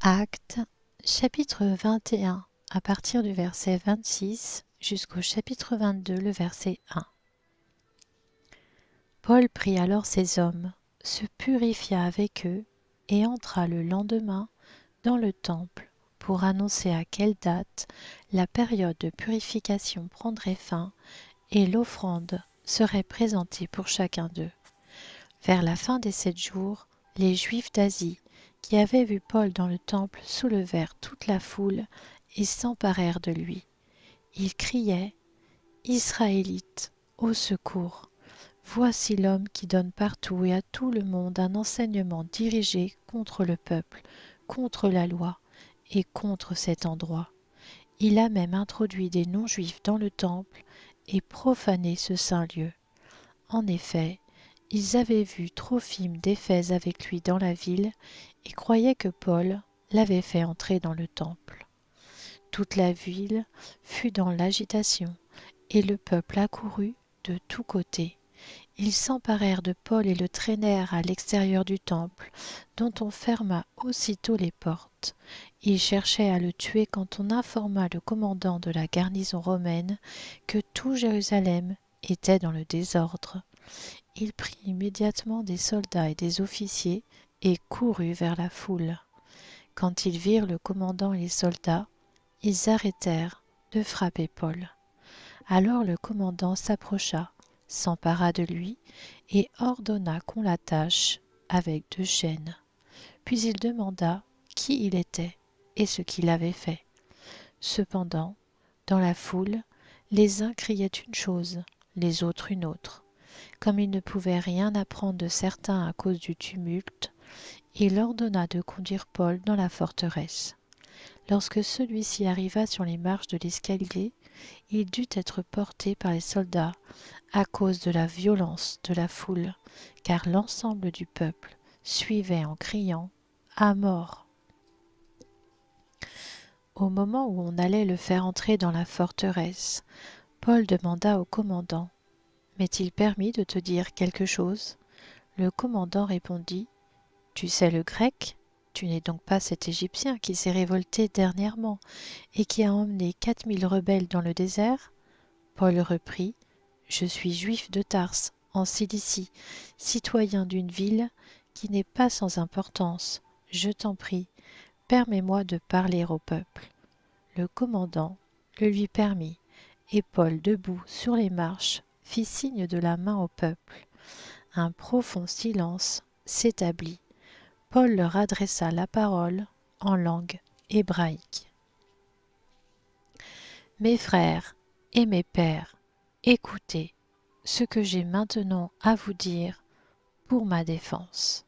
Actes, chapitre 21, à partir du verset 26 jusqu'au chapitre 22, le verset 1. Paul prit alors ses hommes, se purifia avec eux, et entra le lendemain dans le temple pour annoncer à quelle date la période de purification prendrait fin et l'offrande serait présentée pour chacun d'eux. Vers la fin des 7 jours, les Juifs d'Asie, qui avaient vu Paul dans le temple, soulevèrent toute la foule et s'emparèrent de lui. Ils criaient : « Israélites, au secours ! Voici l'homme qui donne partout et à tout le monde un enseignement dirigé contre le peuple, contre la loi et contre cet endroit. Il a même introduit des non-juifs dans le temple et profané ce saint lieu. En effet, ils avaient vu Trophime d'Éphèse avec lui dans la ville et croyaient que Paul l'avait fait entrer dans le temple. Toute la ville fut dans l'agitation et le peuple accourut de tous côtés. Ils s'emparèrent de Paul et le traînèrent à l'extérieur du temple, dont on ferma aussitôt les portes. Ils cherchaient à le tuer quand on informa le commandant de la garnison romaine que tout Jérusalem était dans le désordre. Il prit immédiatement des soldats et des officiers et courut vers la foule. Quand ils virent le commandant et les soldats, ils arrêtèrent de frapper Paul. Alors le commandant s'approcha, s'empara de lui et ordonna qu'on l'attache avec 2 chaînes. Puis il demanda qui il était et ce qu'il avait fait. Cependant, dans la foule, les uns criaient une chose, les autres une autre. Comme il ne pouvait rien apprendre de certain à cause du tumulte, il ordonna de conduire Paul dans la forteresse. Lorsque celui-ci arriva sur les marches de l'escalier, il dut être porté par les soldats à cause de la violence de la foule, car l'ensemble du peuple suivait en criant « À mort !» Au moment où on allait le faire entrer dans la forteresse, Paul demanda au commandant : « M'est-il permis de te dire quelque chose ?» Le commandant répondit : « Tu sais le grec ? Tu n'es donc pas cet Égyptien qui s'est révolté dernièrement et qui a emmené 4000 rebelles dans le désert ?» Paul reprit : « Je suis juif de Tarse, en Cilicie, citoyen d'une ville qui n'est pas sans importance. Je t'en prie, permets-moi de parler au peuple. » Le commandant le lui permit, et Paul, debout sur les marches, fit signe de la main au peuple. Un profond silence s'établit. Paul leur adressa la parole en langue hébraïque. « Mes frères et mes pères, écoutez ce que j'ai maintenant à vous dire pour ma défense.